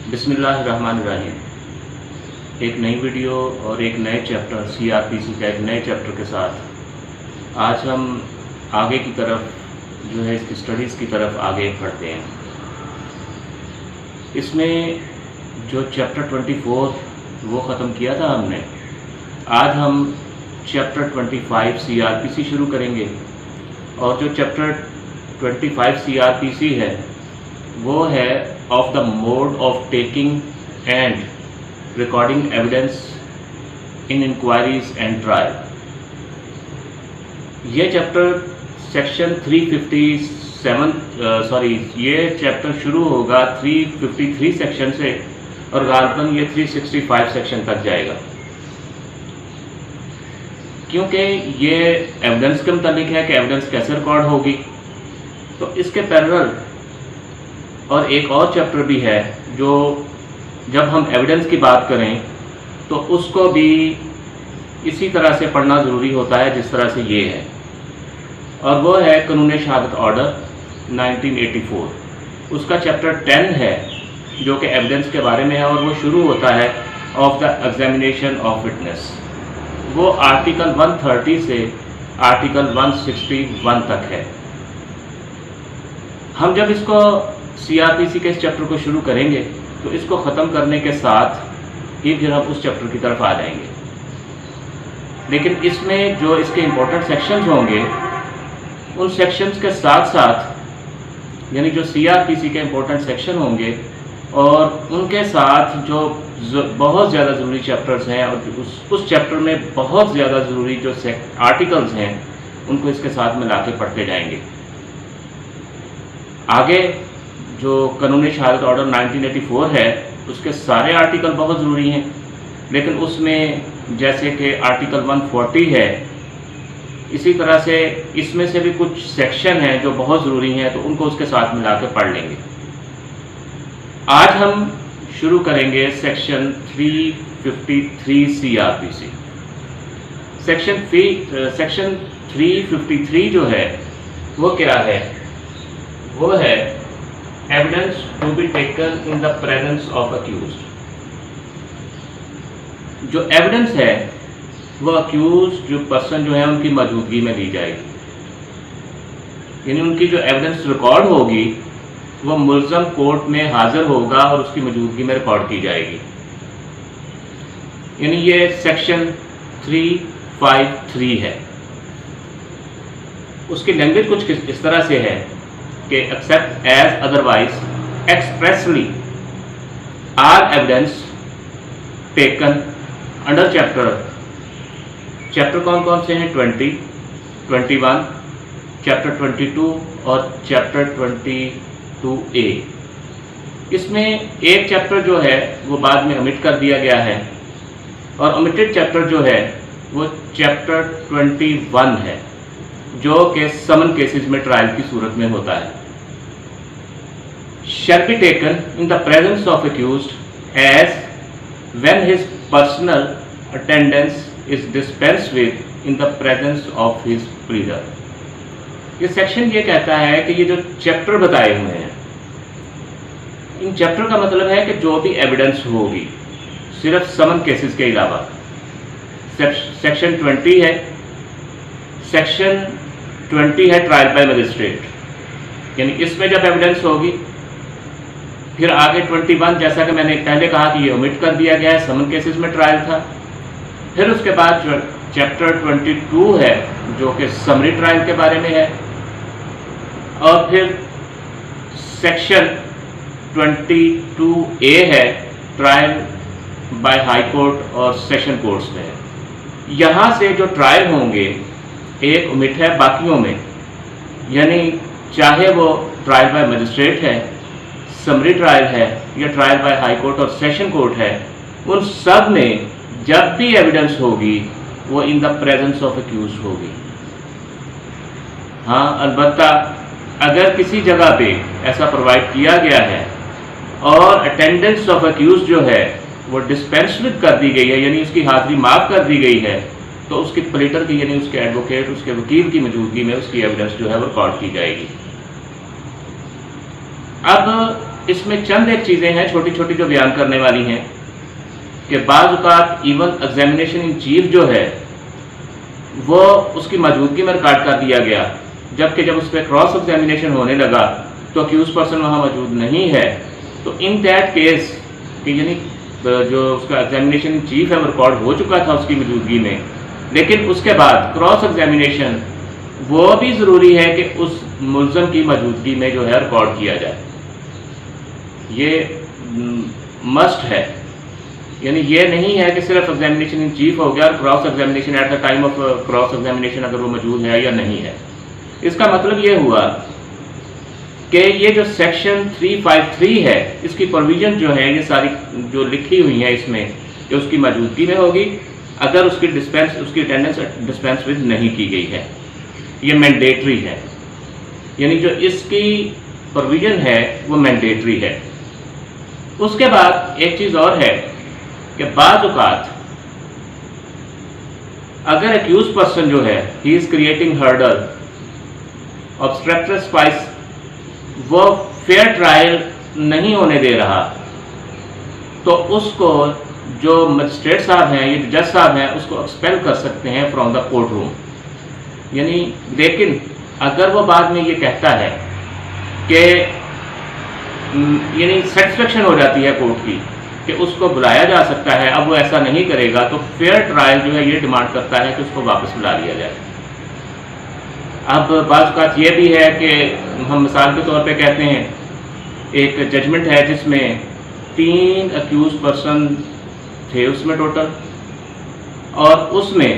बिस्मिल्लाहिर्रहमानिर्रहीम। एक नई वीडियो और एक नए चैप्टर सीआरपीसी का एक नए चैप्टर के साथ आज हम आगे की तरफ जो है इसकी स्टडीज़ की तरफ आगे बढ़ते हैं। इसमें जो चैप्टर 24 वो ख़त्म किया था हमने, आज हम चैप्टर 25 सीआरपीसी शुरू करेंगे। और जो चैप्टर 25 सीआरपीसी है वो है of the mode of taking and recording evidence in inquiries and trial. ये चैप्टर सेक्शन 357 ये चैप्टर शुरू होगा 353 सेक्शन से और गालबन ये 365 सेक्शन तक जाएगा, क्योंकि ये एविडेंस के मुताबिक है कि एविडेंस कैसे रिकॉर्ड होगी। तो इसके पैरेलल और एक और चैप्टर भी है जो जब हम एविडेंस की बात करें तो उसको भी इसी तरह से पढ़ना ज़रूरी होता है जिस तरह से ये है, और वो है कानून शहादत ऑर्डर 1984। उसका चैप्टर 10 है जो कि एविडेंस के बारे में है और वो शुरू होता है of the examination of witness. वो आर्टिकल 130 से आर्टिकल 161 तक है। हम जब इसको सीआरपीसी के इस चैप्टर को शुरू करेंगे तो इसको ख़त्म करने के साथ ही फिर हम उस चैप्टर की तरफ आ जाएंगे। लेकिन इसमें जो इसके इम्पोर्टेंट सेक्शंस होंगे उन सेक्शंस के साथ साथ यानी जो सीआरपीसी के इम्पोर्टेंट सेक्शन होंगे और उनके साथ जो बहुत ज़्यादा ज़रूरी चैप्टर्स हैं और उस चैप्टर में बहुत ज़्यादा ज़रूरी जो आर्टिकल्स हैं उनको इसके साथ मिला के पढ़ते जाएंगे। आगे जो कानून शहादत ऑर्डर 1984 है उसके सारे आर्टिकल बहुत ज़रूरी हैं, लेकिन उसमें जैसे कि आर्टिकल 140 है, इसी तरह से इसमें से भी कुछ सेक्शन हैं जो बहुत ज़रूरी हैं, तो उनको उसके साथ मिला के पढ़ लेंगे। आज हम शुरू करेंगे सेक्शन 353 सीआरपीसी। सेक्शन 353 जो है वो क्या है? वो है evidence to be taken in the presence of accused. जो एविडेंस है वो अक्यूज्ड जो पर्सन जो है उनकी मौजूदगी में ली जाएगी, यानी उनकी जो एविडेंस रिकॉर्ड होगी वो मुल्ज़म कोर्ट में हाजिर होगा और उसकी मौजूदगी में रिकॉर्ड की जाएगी। यानी ये सेक्शन 353 है। उसकी लैंग्वेज कुछ इस तरह से है कि except as otherwise expressly are evidence taken under chapter कौन कौन से हैं? 20, 21, चैप्टर 22 और चैप्टर 22A। इसमें एक चैप्टर जो है वो बाद में ओमिट कर दिया गया है और ओमिटेड चैप्टर जो है वो चैप्टर 21 है जो कि समन केसेस में ट्रायल की सूरत में होता है। Shall be taken in the presence of accused as when his personal attendance is dispensed with in the presence of his pleader. ये सेक्शन ये कहता है कि ये जो चैप्टर बताए हुए हैं इन चैप्टर का मतलब है कि जो भी एविडेंस होगी सिर्फ समन केसेस के अलावा। सेक्शन 20 है, सेक्शन 20 है ट्रायल बाय मजिस्ट्रेट, यानी इसमें जब एविडेंस होगी। फिर आगे 21 जैसा कि मैंने पहले कहा कि ये ओमिट कर दिया गया है, समन केसेस में ट्रायल था। फिर उसके बाद चैप्टर 22 है जो कि समरी ट्रायल के बारे में है, और फिर सेक्शन 22A है ट्रायल बाय हाई कोर्ट और सेशन कोर्ट्स में। यहाँ से जो ट्रायल होंगे एक ओमिट है बाकियों में, यानी चाहे वो ट्रायल बाय मजिस्ट्रेट है, समरी ट्रायल है या ट्रायल बाय हाई कोर्ट और सेशन कोर्ट है, उन सब में जब भी एविडेंस होगी वो इन द प्रेजेंस ऑफ अक्यूज्ड होगी। हाँ, अलबत्ता अगर किसी जगह पे ऐसा प्रोवाइड किया गया है और अटेंडेंस ऑफ अक्यूज्ड जो है वो डिस्पेंस्ड कर दी गई है, यानी उसकी हाजिरी माफ़ कर दी गई है, तो उसके प्लेटर की यानी उसके एडवोकेट उसके वकील की मौजूदगी में उसकी एविडेंस जो है वो रिकॉर्ड की जाएगी। अब इसमें चंद एक चीज़ें हैं छोटी छोटी जो बयान करने वाली हैं कि बाज़ औक़ात इवन एग्जामिनेशन इन चीफ जो है वो उसकी मौजूदगी में रिकॉर्ड कर दिया गया, जबकि जब उस पर क्रॉस एग्जामिनेशन होने लगा तो अक्यूज पर्सन वहाँ मौजूद नहीं है। तो इन दैट केस कि यानी जो उसका एग्जामिनेशन इन चीफ है वो रिकॉर्ड हो चुका था उसकी मौजूदगी में, लेकिन उसके बाद क्रॉस एग्जामिनेशन वो भी ज़रूरी है कि उस मुल्ज़म की मौजूदगी में जो है रिकॉर्ड किया जाए। ये मस्ट है, यानी ये नहीं है कि सिर्फ एग्जामिनेशन इन चीफ हो गया और cross examination at the time of cross examination अगर वो मौजूद है या नहीं है। इसका मतलब ये हुआ कि ये जो सेक्शन 353 है इसकी प्रोविजन जो है ये सारी जो लिखी हुई है इसमें कि उसकी मौजूदगी में होगी अगर उसकी अटेंडेंस डिस्पेंस विद नहीं की गई है, ये मैंडेटरी है। यानी जो इसकी प्रोविजन है वो मैंडेटरी है। उसके बाद एक चीज़ और है कि बाज़ औक़ात अगर एक्यूज पर्सन जो है he is creating hurdle obstructive spice वो फेयर ट्रायल नहीं होने दे रहा, तो उसको जो मजिस्ट्रेट साहब हैं ये जज साहब हैं उसको एक्सपेल कर सकते हैं फ्रॉम द कोर्ट रूम। यानी लेकिन अगर वो बाद में ये कहता है कि यानी सेटिस्फेक्शन हो जाती है कोर्ट की कि उसको बुलाया जा सकता है, अब वो ऐसा नहीं करेगा तो फेयर ट्रायल जो है ये डिमांड करता है कि उसको वापस बुला लिया जाए। अब बात बात ये भी है कि हम मिसाल के तौर पे कहते हैं एक जजमेंट है जिसमें 3 अक्यूज पर्सन थे उसमें टोटल, और उसमें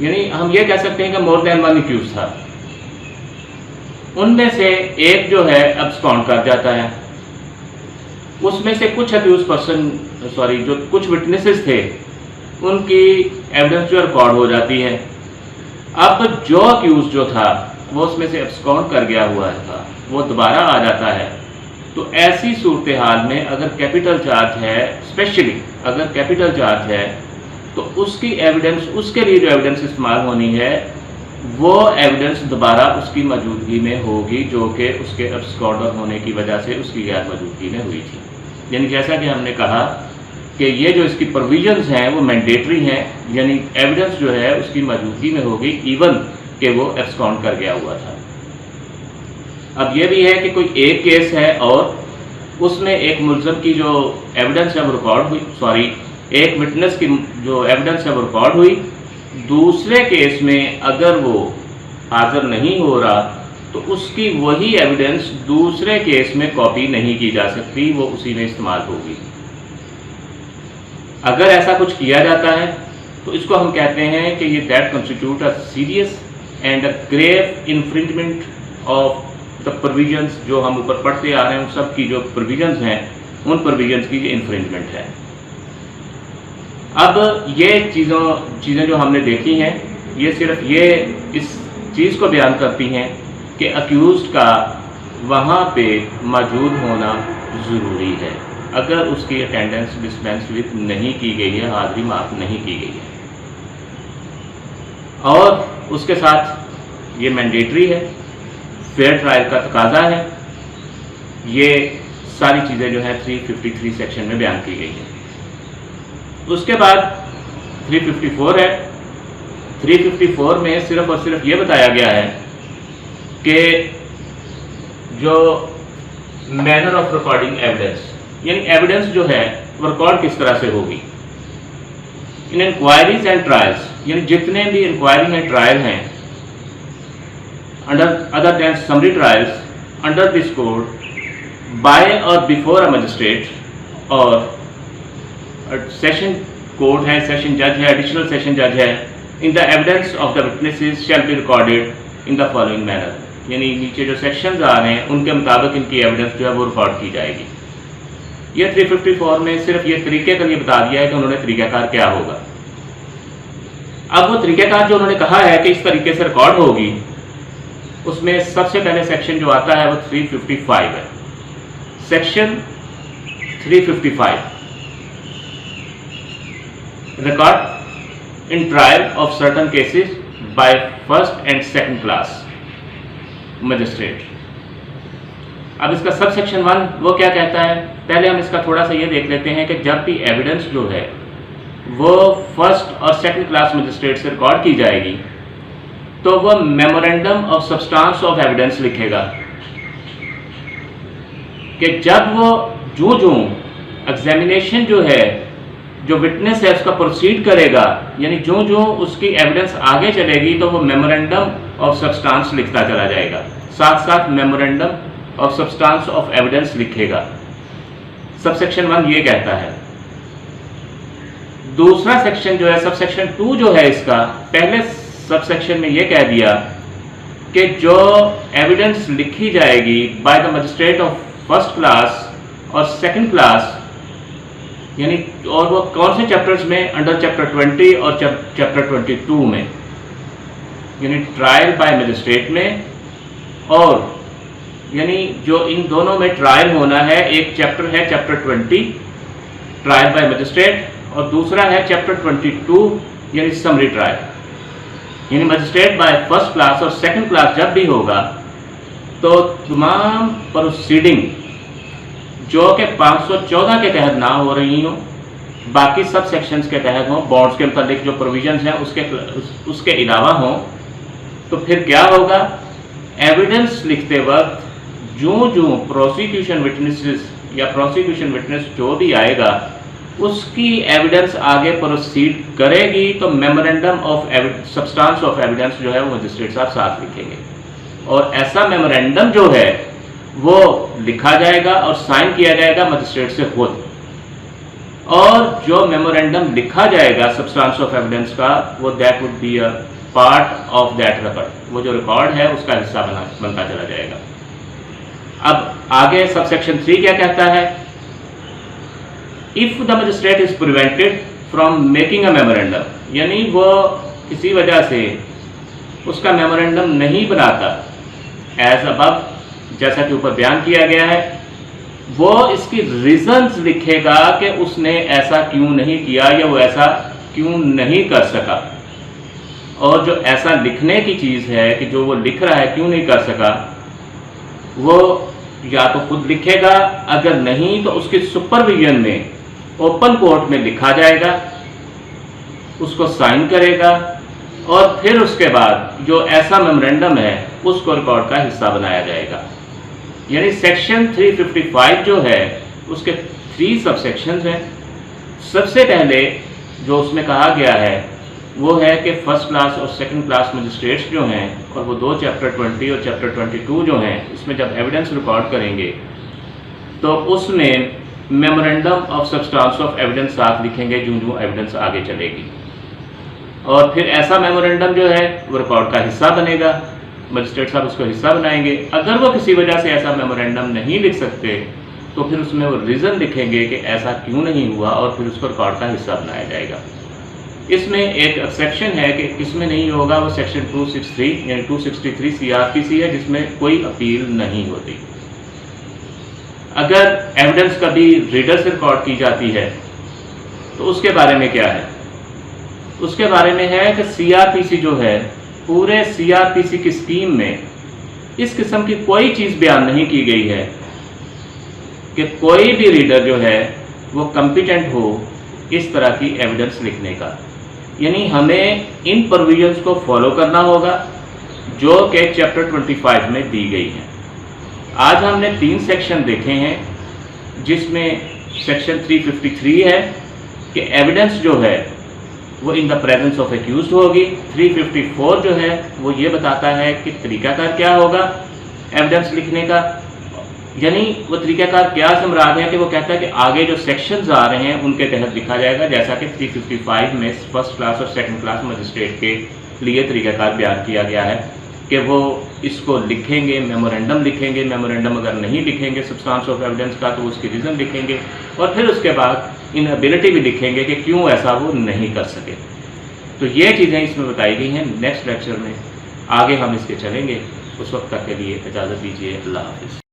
यानी हम ये कह सकते हैं कि मोर देन 1 अक्यूज था, उनमें से एक जो है अब्सकॉन्ड कर जाता है, उसमें से कुछ अक्यूज पर्सन जो कुछ विटनेसेस थे उनकी एविडेंस जो रिकॉर्ड हो जाती है। अब जो अक्यूज जो था वो उसमें से अब्सकॉन्ड कर गया हुआ था वो दोबारा आ जाता है। तो ऐसी सूरत हाल में अगर कैपिटल चार्ज है, स्पेशली अगर कैपिटल चार्ज है, तो उसकी एविडेंस उसके लिए जो एविडेंस इस्तेमाल होनी है वो एविडेंस दोबारा उसकी मौजूदगी में होगी जो कि उसके अब्सकॉन्डर होने की वजह से उसकी गैर मौजूदगी में हुई थी। यानी जैसा कि हमने कहा कि ये जो इसकी प्रोविजंस हैं वो मैंडेटरी हैं, यानी एविडेंस जो है उसकी मौजूदगी में होगी इवन कि वो एब्सकॉन्ड कर गया हुआ था। अब ये भी है कि कोई एक केस है और उसमें एक मुल्ज़म की जो एविडेंस है वो रिकॉर्ड हुई, एक विटनेस की जो एविडेंस है वो रिकॉर्ड हुई, दूसरे केस में अगर वो हाजिर नहीं हो रहा तो उसकी वही एविडेंस दूसरे केस में कॉपी नहीं की जा सकती, वो उसी में इस्तेमाल होगी। अगर ऐसा कुछ किया जाता है तो इसको हम कहते हैं कि ये that constitute a serious and a grave infringement of the provisions, जो हम ऊपर पढ़ते आ रहे हैं उन सब की जो प्रोविजंस हैं उन प्रोविजंस की ये इन्फ्रिंजमेंट है। अब ये चीज़ें जो हमने देखी हैं ये सिर्फ ये इस चीज़ को बयान करती हैं कि अक्यूज़्ड का वहाँ पे मौजूद होना ज़रूरी है अगर उसकी अटेंडेंस डिस्पेंस विद नहीं की गई है, हाज़िरी माफ़ नहीं की गई है, और उसके साथ ये मैंडेटरी है, फेयर ट्रायल का तकाजा है। ये सारी चीज़ें जो है 353 सेक्शन में बयान की गई है। उसके बाद 354 है। 354 में सिर्फ और सिर्फ ये बताया गया है कि जो मैनर ऑफ रिकॉर्डिंग एविडेंस, यानी एविडेंस जो है वो रिकॉर्ड किस तरह से होगी इन इंक्वायरीज एंड ट्रायल्स, यानी जितने भी इंक्वायरी एंड ट्रायल हैं other than summary trials under this code by और बिफोर अ मजिस्ट्रेट और सेशन कोर्ट है, सेशन जज है, एडिशनल सेशन जज है, in the evidence of the witnesses shall be recorded in the following manner, यानी नीचे जो सेक्शंस आ रहे हैं उनके मुताबिक इनकी एविडेंस जो है वो रिकॉर्ड की जाएगी। ये 354 में सिर्फ ये तरीके का ये बता दिया है कि उन्होंने तरीक़ाकार क्या होगा। अब वो तरीक़ाकार जो उन्होंने कहा है कि इस तरीके से रिकॉर्ड होगी, उसमें सबसे पहले सेक्शन जो आता है वो 355 है। Section 355 record in trial of certain cases by first and second class magistrate. अब इसका सब सेक्शन 1 वो क्या कहता है, पहले हम इसका थोड़ा सा ये देख लेते हैं कि जब भी एविडेंस जो है वो फर्स्ट और सेकंड क्लास मजिस्ट्रेट से रिकॉर्ड की जाएगी तो वो memorandum of substance of evidence लिखेगा कि जब वो जो एग्जामिनेशन जो है, जो विटनेस है उसका प्रोसीड करेगा, यानी जो उसकी एविडेंस आगे चलेगी तो वो मेमोरेंडम ऑफ सब्सटेंस लिखता चला जाएगा, साथ साथ memorandum of substance of evidence लिखेगा। सबसेक्शन 1 ये कहता है। दूसरा सेक्शन जो है सबसेक्शन 2 जो है इसका, पहले सबसेक्शन में ये कह दिया कि जो एविडेंस लिखी जाएगी by the magistrate of first class और सेकंड क्लास, यानी और वो कौन से चैप्टर्स में, अंडर चैप्टर 20 और चैप्टर 22 में, यानी ट्रायल बाय मजिस्ट्रेट में, और यानी जो इन दोनों में ट्रायल होना है, एक चैप्टर है चैप्टर 20 ट्रायल बाय मजिस्ट्रेट और दूसरा है चैप्टर 22 यानी समरी ट्रायल, यानी मजिस्ट्रेट बाय फर्स्ट क्लास और सेकंड क्लास जब भी होगा तो तमाम प्रोसीडिंग जो कि 514 के तहत ना हो रही हो, बाकी सब सेक्शंस के तहत हो, बॉन्ड्स के मतलब जो प्रोविजंस हैं उसके अलावा हो, तो फिर क्या होगा, एविडेंस लिखते वक्त जो प्रोसिक्यूशन विटनेसेस या प्रोसिक्यूशन विटनेस जो भी आएगा उसकी एविडेंस आगे प्रोसीड करेगी तो memorandum of substance of evidence जो है वो मजिस्ट्रेट साहब साथ लिखेंगे, और ऐसा मेमोरेंडम जो है वो लिखा जाएगा और साइन किया जाएगा मजिस्ट्रेट से खुद, और जो मेमोरेंडम लिखा जाएगा सब्सटेंस ऑफ एविडेंस का वो that would be a part of that record, वो जो रिकॉर्ड है उसका हिस्सा बनता चला जाएगा। अब आगे सबसेक्शन 3 क्या कहता है, if the magistrate is prevented from making a memorandum, यानी वो किसी वजह से उसका मेमोरेंडम नहीं बनाता एज अबव, जैसा कि ऊपर बयान किया गया है, वो इसकी रीजंस लिखेगा कि उसने ऐसा क्यों नहीं किया या वो ऐसा क्यों नहीं कर सका, और जो ऐसा लिखने की चीज़ है कि जो वो लिख रहा है क्यों नहीं कर सका, वो या तो खुद लिखेगा, अगर नहीं तो उसके सुपरविजन में ओपन कोर्ट में लिखा जाएगा, उसको साइन करेगा, और फिर उसके बाद जो ऐसा मेमोरेंडम है उसको रिकॉर्ड का हिस्सा बनाया जाएगा। यानी सेक्शन 355 जो है उसके 3 सबसेक्शंस हैं। सबसे पहले जो उसमें कहा गया है वो है कि फर्स्ट क्लास और सेकंड क्लास मजिस्ट्रेट्स जो हैं, और वो 2 चैप्टर 20 और चैप्टर 22 जो हैं, इसमें जब एविडेंस रिकॉर्ड करेंगे तो उसमें memorandum of substance of evidence साथ लिखेंगे जो एविडेंस आगे चलेगी, और फिर ऐसा मेमोरेंडम जो है वो रिकॉर्ड का हिस्सा बनेगा, मजिस्ट्रेट साहब उसको हिस्सा बनाएंगे। अगर वो किसी वजह से ऐसा मेमोरेंडम नहीं लिख सकते तो फिर उसमें वो रीज़न लिखेंगे कि ऐसा क्यों नहीं हुआ, और फिर उसको रिकॉर्ड का हिस्सा बनाया जाएगा। इसमें एक एक्सेप्शन है कि इसमें नहीं होगा, वो सेक्शन 263 यानी 263 CRPC है जिसमें कोई अपील नहीं होती। अगर एविडेंस कभी रीडर से रिकॉर्ड की जाती है तो उसके बारे में क्या है, उसके बारे में है कि CRPC जो है, पूरे CRPC की स्कीम में इस किस्म की कोई चीज़ बयान नहीं की गई है कि कोई भी रीडर जो है वो कॉम्पिटेंट हो इस तरह की एविडेंस लिखने का। यानी हमें इन प्रोविजंस को फॉलो करना होगा जो कि चैप्टर 25 में दी गई हैं। आज हमने 3 सेक्शन देखे हैं जिसमें सेक्शन 353 है कि एविडेंस जो है वो इन द प्रेजेंस ऑफ एक्यूज्ड होगी। 354 जो है वो ये बताता है कि तरीकाकार क्या होगा एविडेंस लिखने का, यानी वो तरीकाकार क्या से मुराद है कि वो कहता है कि आगे जो सेक्शंस आ रहे हैं उनके तहत लिखा जाएगा, जैसा कि 355 में फर्स्ट क्लास और सेकंड क्लास मजिस्ट्रेट के लिए तरीकाकार बयान किया गया है कि वो इसको लिखेंगे, मेमोरेंडम लिखेंगे, मेमोरेंडम अगर नहीं लिखेंगे सब्सटेंस ऑफ एविडेंस का तो उसकी रीज़न लिखेंगे, और फिर उसके बाद इनएबिलिटी भी लिखेंगे कि क्यों ऐसा वो नहीं कर सके। तो ये चीज़ें इसमें बताई गई हैं। नेक्स्ट लेक्चर में आगे हम इसके चलेंगे, उस वक्त तक के लिए इजाज़त दीजिए। अल्लाह हाफ़िज़।